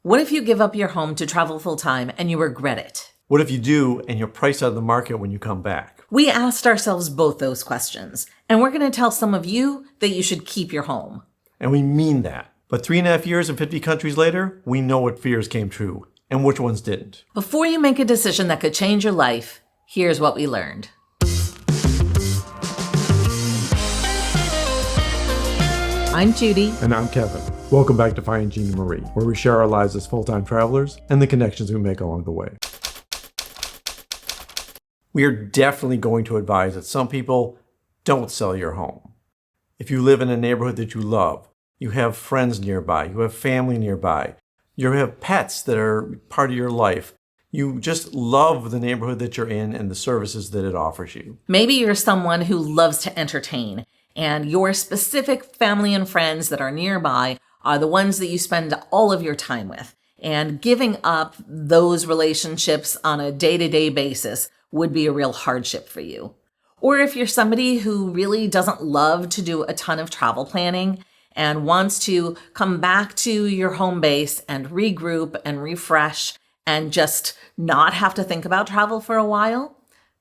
What if you give up your home to travel full-time and you regret it? What if you do and you're priced out of the market when you come back? We asked ourselves both those questions, and we're going to tell some of you that you should keep your home. And we mean that. But 3.5 years and 50 countries later, we know what fears came true and which ones didn't. Before you make a decision that could change your life, here's what we learned. I'm Judy. And I'm Kevin. Welcome back to Finding Gina Marie, where we share our lives as full-time travelers and the connections we make along the way. We are definitely going to advise that some people don't sell your home. If you live in a neighborhood that you love, you have friends nearby, you have family nearby, you have pets that are part of your life, you just love the neighborhood that you're in and the services that it offers you. Maybe you're someone who loves to entertain, and your specific family and friends that are nearby are the ones that you spend all of your time with. And giving up those relationships on a day-to-day basis would be a real hardship for you. Or if you're somebody who really doesn't love to do a ton of travel planning and wants to come back to your home base and regroup and refresh and just not have to think about travel for a while,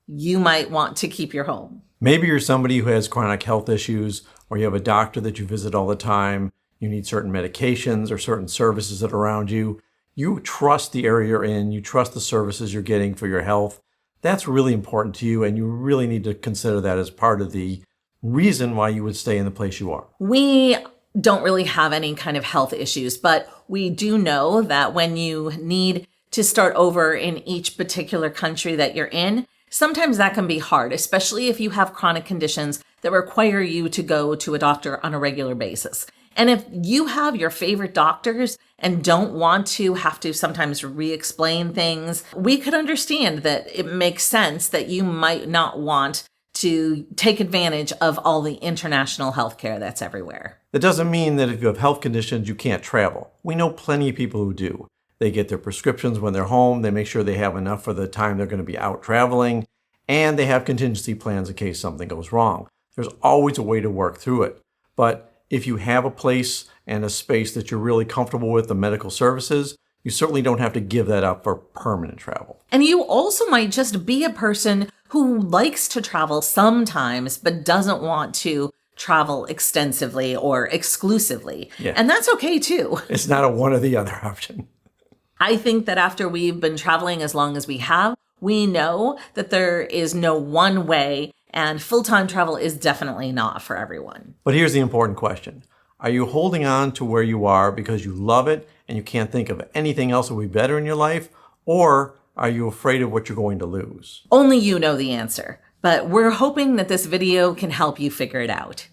you might want to keep your home. Maybe you're somebody who has chronic health issues, or you have a doctor that you visit all the time, you need certain medications or certain services that are around you. You trust the area you're in, you trust the services you're getting for your health. That's really important to you, and you really need to consider that as part of the reason why you would stay in the place you are. We don't really have any kind of health issues, but we do know that when you need to start over in each particular country that you're in, sometimes that can be hard, especially if you have chronic conditions that require you to go to a doctor on a regular basis. And if you have your favorite doctors and don't want to have to sometimes re-explain things, we could understand that it makes sense that you might not want to take advantage of all the international healthcare that's everywhere. That doesn't mean that if you have health conditions, you can't travel. We know plenty of people who do. They get their prescriptions when they're home, they make sure they have enough for the time they're going to be out traveling, and they have contingency plans in case something goes wrong. There's always a way to work through it. But if you have a place and a space that you're really comfortable with, the medical services, you certainly don't have to give that up for permanent travel. And you also might just be a person who likes to travel sometimes, but doesn't want to travel extensively or exclusively. Yeah. And that's okay too. It's not a one or the other option. I think that after we've been traveling as long as we have, we know that there is no one way, and full-time travel is definitely not for everyone. But here's the important question. Are you holding on to where you are because you love it and you can't think of anything else that would be better in your life? Or are you afraid of what you're going to lose? Only you know the answer, but we're hoping that this video can help you figure it out.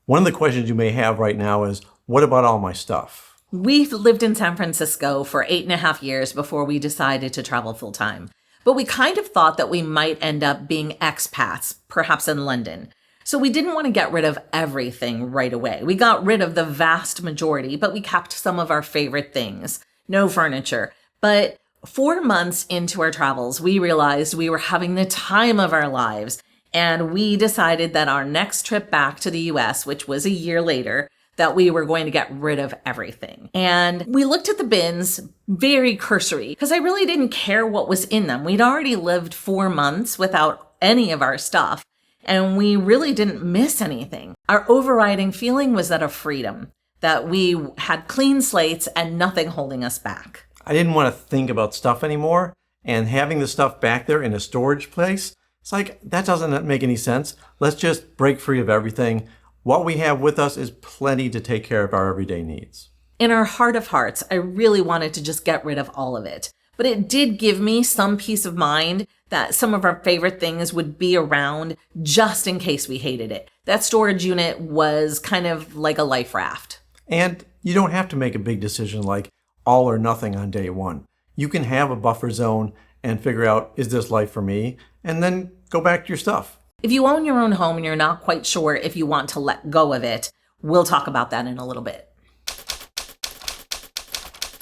One of the questions you may have right now is, what about all my stuff? We've lived in San Francisco for 8.5 years before we decided to travel full-time. But we kind of thought that we might end up being expats, perhaps in London. So we didn't want to get rid of everything right away. We got rid of the vast majority, but we kept some of our favorite things. No furniture. But 4 months into our travels, we realized we were having the time of our lives. And we decided that our next trip back to the US, which was a year later, that we were going to get rid of everything. And we looked at the bins, very cursory, because I really didn't care what was in them. We'd already lived 4 months without any of our stuff, and we really didn't miss anything. Our overriding feeling was that of freedom, that we had clean slates and nothing holding us back. I didn't want to think about stuff anymore, and having the stuff back there in a storage place, it's like, that doesn't make any sense. Let's just break free of everything. What we have with us is plenty to take care of our everyday needs. In our heart of hearts, I really wanted to just get rid of all of it. But it did give me some peace of mind that some of our favorite things would be around just in case we hated it. That storage unit was kind of like a life raft. And you don't have to make a big decision like all or nothing on day one. You can have a buffer zone and figure out, is this life for me? And then go back to your stuff. If you own your own home and you're not quite sure if you want to let go of it, we'll talk about that in a little bit.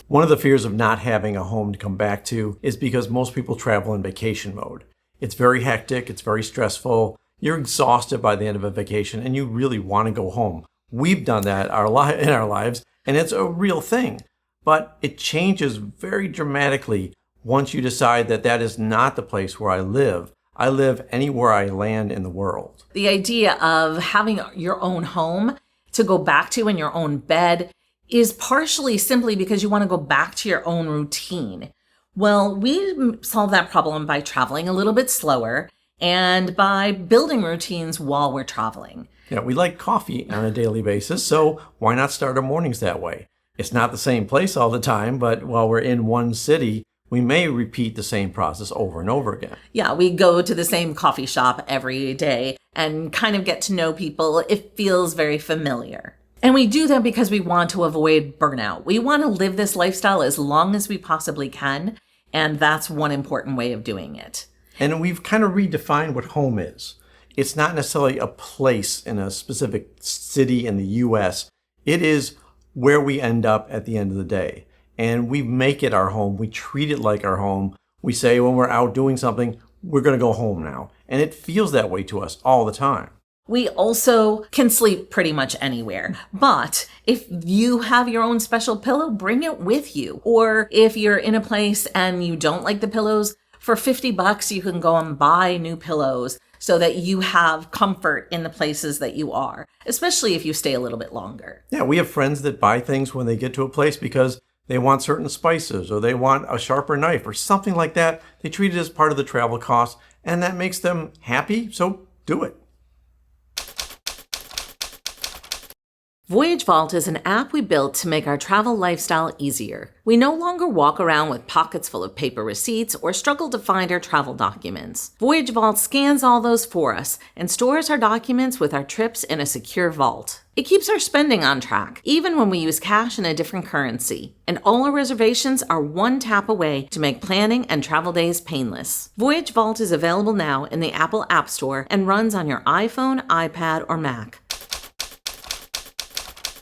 One of the fears of not having a home to come back to is because most people travel in vacation mode. It's very hectic, it's very stressful, you're exhausted by the end of a vacation, and you really want to go home. We've done that in our lives, And it's a real thing. But it changes very dramatically once you decide that that is not the place where I live. I live anywhere I land in the world. The idea of having your own home to go back to in your own bed is partially simply because you want to go back to your own routine. Well, we solve that problem by traveling a little bit slower and by building routines while we're traveling. Yeah, we like coffee on a daily basis, so why not start our mornings that way? It's not the same place all the time, but while we're in one city, we may repeat the same process over and over again. Yeah, we go to the same coffee shop every day and kind of get to know people. It feels very familiar. And we do that because we want to avoid burnout. We want to live this lifestyle as long as we possibly can, and that's one important way of doing it. And we've kind of redefined what home is. It's not necessarily a place in a specific city in the U.S. It is where we end up at the end of the day. And we make it our home. We treat it like our home. We say when we're out doing something, we're going to go home now. And it feels that way to us all the time. We also can sleep pretty much anywhere. But if you have your own special pillow, bring it with you. Or if you're in a place and you don't like the pillows, for $50, you can go and buy new pillows so that you have comfort in the places that you are, especially if you stay a little bit longer. Yeah, we have friends that buy things when they get to a place because they want certain spices or they want a sharper knife or something like that. They treat it as part of the travel cost, and that makes them happy, so do it. Voyage Vault is an app we built to make our travel lifestyle easier. We no longer walk around with pockets full of paper receipts or struggle to find our travel documents. Voyage Vault scans all those for us and stores our documents with our trips in a secure vault. It keeps our spending on track, even when we use cash in a different currency. And all our reservations are one tap away to make planning and travel days painless. Voyage Vault is available now in the Apple App Store and runs on your iPhone, iPad, or Mac.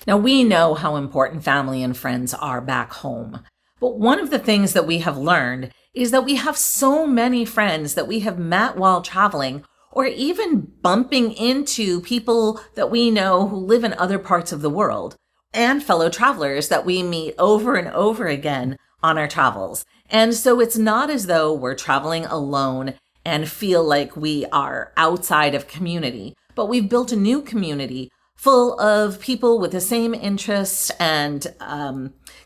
Now, we know how important family and friends are back home. But one of the things that we have learned is that we have so many friends that we have met while traveling, or even bumping into people that we know who live in other parts of the world, and fellow travelers that we meet over and over again on our travels. And so it's not as though we're traveling alone and feel like we are outside of community, but we've built a new community full of people with the same interests and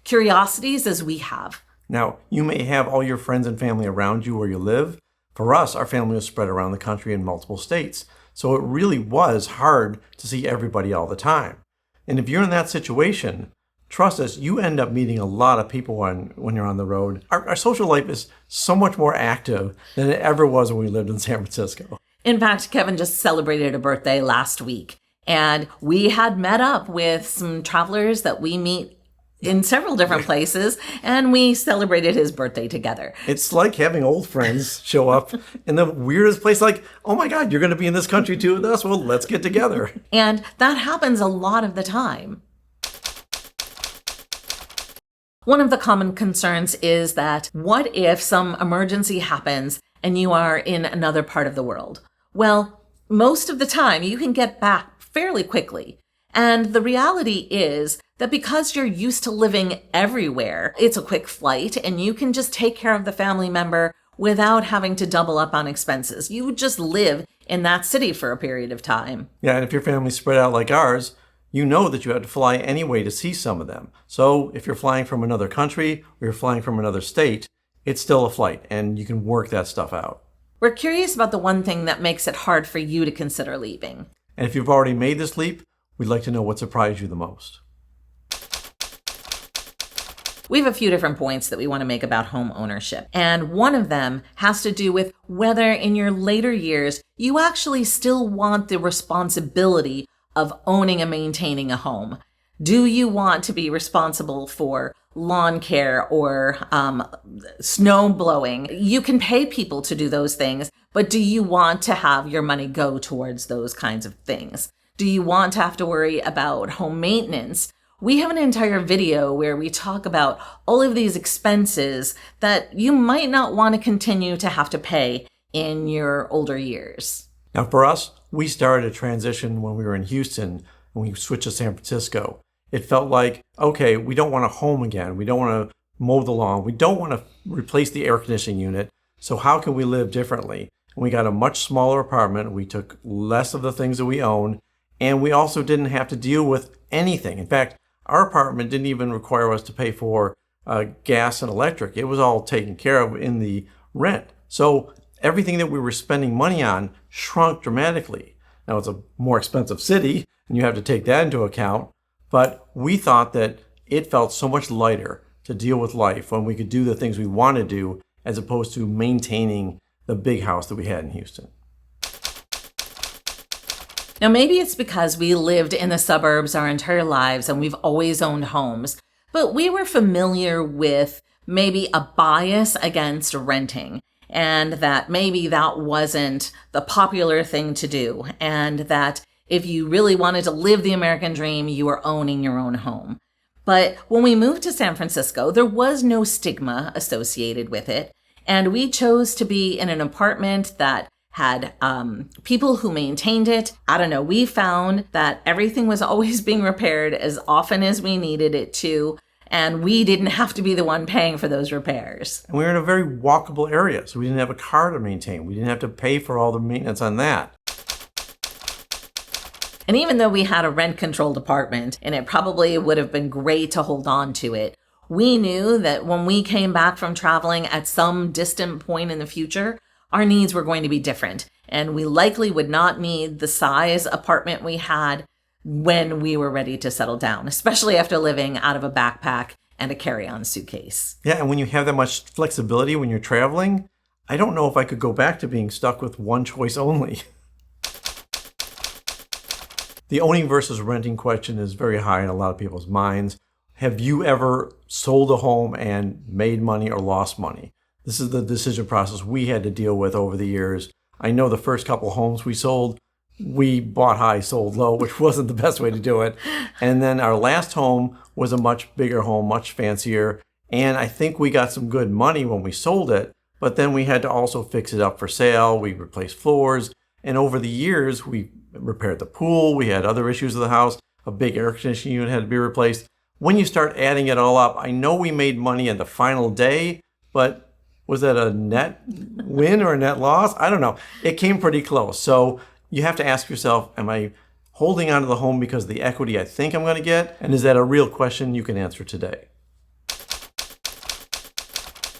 curiosities as we have. Now, you may have all your friends and family around you where you live. For us, our family was spread around the country in multiple states. So it really was hard to see everybody all the time. And if you're in that situation, trust us, you end up meeting a lot of people when you're on the road. Our social life is so much more active than it ever was when we lived in San Francisco. In fact, Kevin just celebrated a birthday last week. And we had met up with some travelers that we meet in several different places, and we celebrated his birthday together. It's like having old friends show up in the weirdest place, like, oh my God, you're going to be in this country too with us? Well, let's get together. And that happens a lot of the time. One of the common concerns is that what if some emergency happens and you are in another part of the world? Well, most of the time you can get back fairly quickly. And the reality is that because you're used to living everywhere, it's a quick flight and you can just take care of the family member without having to double up on expenses. You just live in that city for a period of time. Yeah, and if your family's spread out like ours, you know that you have to fly anyway to see some of them. So if you're flying from another country or you're flying from another state, it's still a flight and you can work that stuff out. We're curious about the one thing that makes it hard for you to consider leaving. And if you've already made this leap, we'd like to know what surprised you the most. We have a few different points that we want to make about home ownership. And one of them has to do with whether in your later years, you actually still want the responsibility of owning and maintaining a home. Do you want to be responsible for lawn care or snow blowing? You can pay people to do those things, but do you want to have your money go towards those kinds of things? Do you want to have to worry about home maintenance? We have an entire video where we talk about all of these expenses that you might not want to continue to have to pay in your older years. Now for us, we started a transition when we were in Houston and we switched to San Francisco. It felt like, okay, we don't want a home again. We don't want to mow the lawn. We don't want to replace the air conditioning unit. So how can we live differently? And we got a much smaller apartment. We took less of the things that we owned, and we also didn't have to deal with anything. In fact, our apartment didn't even require us to pay for gas and electric. It was all taken care of in the rent. So everything that we were spending money on shrunk dramatically. Now, it's a more expensive city, and you have to take that into account. But we thought that it felt so much lighter to deal with life when we could do the things we want to do as opposed to maintaining the big house that we had in Houston. Now, maybe it's because we lived in the suburbs our entire lives and we've always owned homes, but we were familiar with maybe a bias against renting, and that maybe that wasn't the popular thing to do, and that if you really wanted to live the American dream, you were owning your own home. But when we moved to San Francisco, there was no stigma associated with it, and we chose to be in an apartment that had people who maintained it. I don't know, we found that everything was always being repaired as often as we needed it to, and we didn't have to be the one paying for those repairs. And we were in a very walkable area, so we didn't have a car to maintain. We didn't have to pay for all the maintenance on that. And even though we had a rent-controlled apartment, and it probably would have been great to hold on to it, we knew that when we came back from traveling at some distant point in the future, our needs were going to be different. And we likely would not need the size apartment we had when we were ready to settle down, especially after living out of a backpack and a carry-on suitcase. Yeah, and when you have that much flexibility when you're traveling, I don't know if I could go back to being stuck with one choice only. The owning versus renting question is very high in a lot of people's minds. Have you ever sold a home and made money or lost money? This is the decision process we had to deal with over the years. I know the first couple homes we sold, we bought high, sold low, which wasn't the best way to do it. And then our last home was a much bigger home, much fancier. And I think we got some good money when we sold it, but then we had to also fix it up for sale. We replaced floors. And over the years, we repaired the pool. We had other issues with the house. A big air conditioning unit had to be replaced. When you start adding it all up, I know we made money on the final day, but was that a net win or a net loss? I don't know. It came pretty close. So you have to ask yourself, am I holding on to the home because of the equity I think I'm going to get? And is that a real question you can answer today?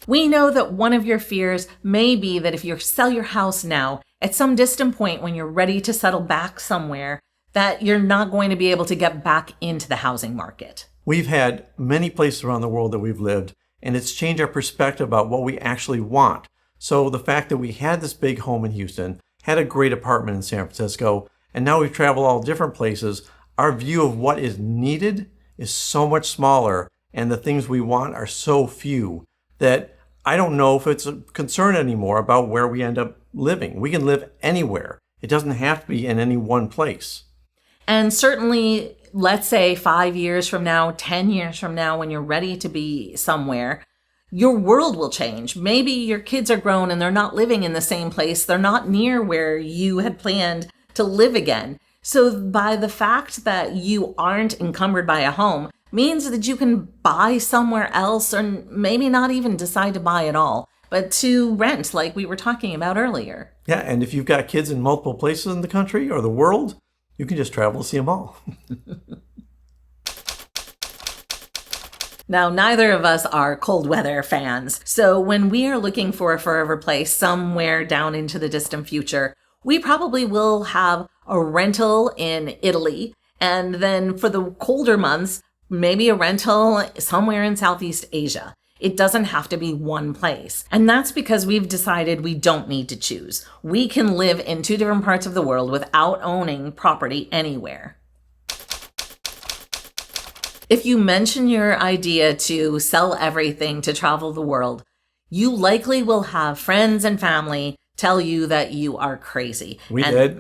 We know that one of your fears may be that if you sell your house now, at some distant point when you're ready to settle back somewhere, that you're not going to be able to get back into the housing market. We've had many places around the world that we've lived, and it's changed our perspective about what we actually want. So the fact that we had this big home in Houston, had a great apartment in San Francisco, and now we've traveled all different places, our view of what is needed is so much smaller, and the things we want are so few that I don't know if it's a concern anymore about where we end up living. We can live anywhere. It doesn't have to be in any one place. And certainly, let's say 5 years from now, 10 years from now, when you're ready to be somewhere, your world will change. Maybe your kids are grown and they're not living in the same place. They're not near where you had planned to live again. So by the fact that you aren't encumbered by a home means that you can buy somewhere else, or maybe not even decide to buy at all, but to rent like we were talking about earlier. Yeah, and if you've got kids in multiple places in the country or the world, you can just travel to see them all. Now, neither of us are cold weather fans. So when we are looking for a forever place somewhere down into the distant future, we probably will have a rental in Italy. And then for the colder months, maybe a rental somewhere in Southeast Asia. It doesn't have to be one place. And that's because we've decided we don't need to choose. We can live in two different parts of the world without owning property anywhere. If you mention your idea to sell everything to travel the world, you likely will have friends and family tell you that you are crazy. We did.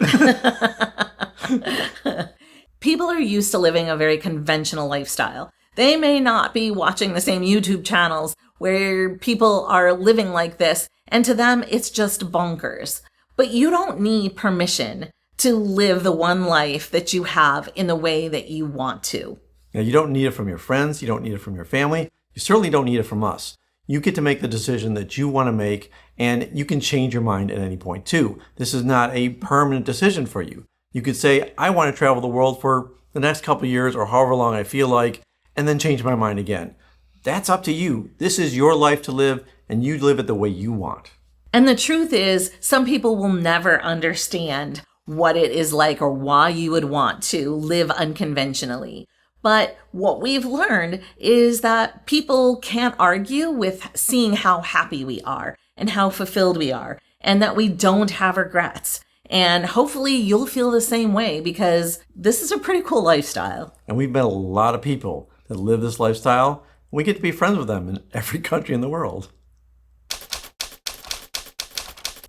People are used to living a very conventional lifestyle. They may not be watching the same YouTube channels where people are living like this, and to them, it's just bonkers. But you don't need permission to live the one life that you have in the way that you want to. Now, you don't need it from your friends. You don't need it from your family. You certainly don't need it from us. You get to make the decision that you want to make, and you can change your mind at any point too. This is not a permanent decision for you. You could say, I want to travel the world for the next couple of years or however long I feel like, and then change my mind again. That's up to you. This is your life to live, and you live it the way you want. And the truth is, some people will never understand what it is like or why you would want to live unconventionally. But what we've learned is that people can't argue with seeing how happy we are and how fulfilled we are, and that we don't have regrets. And hopefully you'll feel the same way, because this is a pretty cool lifestyle. And we've met a lot of people that live this lifestyle. We get to be friends with them in every country in the world.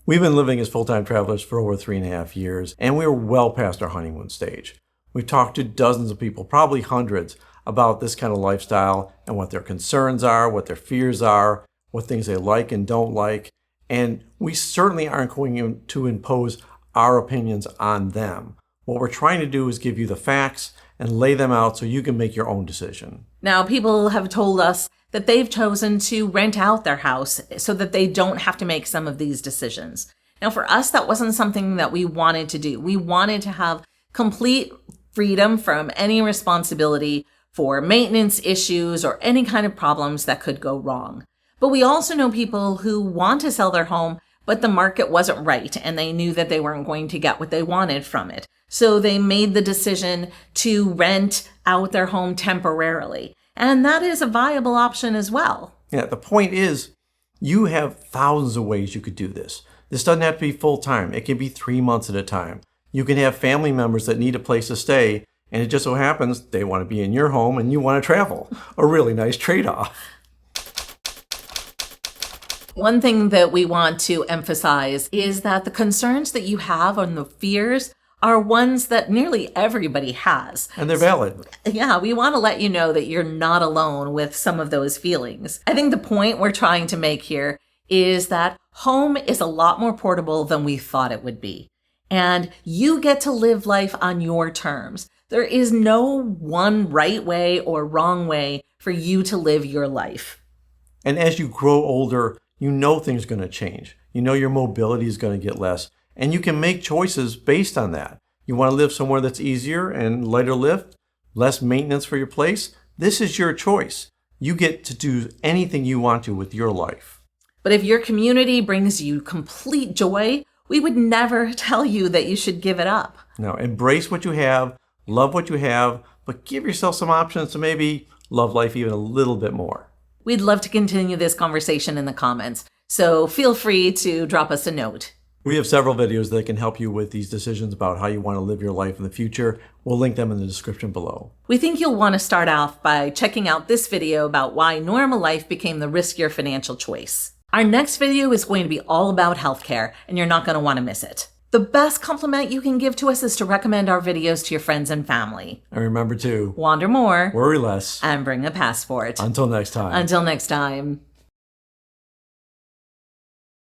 We've been living as full-time travelers for over 3.5 years, and we're well past our honeymoon stage. We've talked to dozens of people, probably hundreds, about this kind of lifestyle and what their concerns are, what their fears are, what things they like and don't like. And we certainly aren't going to impose our opinions on them. What we're trying to do is give you the facts and lay them out so you can make your own decision. Now, people have told us that they've chosen to rent out their house so that they don't have to make some of these decisions. Now, for us, that wasn't something that we wanted to do. We wanted to have complete freedom from any responsibility for maintenance issues or any kind of problems that could go wrong. But we also know people who want to sell their home, but the market wasn't right and they knew that they weren't going to get what they wanted from it. So they made the decision to rent out their home temporarily. And that is a viable option as well. Yeah, the point is, you have thousands of ways you could do this. This doesn't have to be full-time. It can be 3 months at a time. You can have family members that need a place to stay, and it just so happens they want to be in your home and you want to travel. A really nice trade-off. One thing that we want to emphasize is that the concerns that you have and the fears are ones that nearly everybody has. And they're valid. Yeah, we want to let you know that you're not alone with some of those feelings. I think the point we're trying to make here is that home is a lot more portable than we thought it would be. And you get to live life on your terms. There is no one right way or wrong way for you to live your life. And as you grow older, you know things are going to change. You know your mobility is going to get less. And you can make choices based on that. You want to live somewhere that's easier and lighter lift, less maintenance for your place? This is your choice. You get to do anything you want to with your life. But if your community brings you complete joy, we would never tell you that you should give it up. No, embrace what you have, love what you have, but give yourself some options to maybe love life even a little bit more. We'd love to continue this conversation in the comments, so feel free to drop us a note. We have several videos that can help you with these decisions about how you want to live your life in the future. We'll link them in the description below. We think you'll want to start off by checking out this video about why normal life became the riskier financial choice. Our next video is going to be all about healthcare, and you're not going to want to miss it. The best compliment you can give to us is to recommend our videos to your friends and family. And remember to wander more, worry less, and bring a passport. Until next time. Until next time.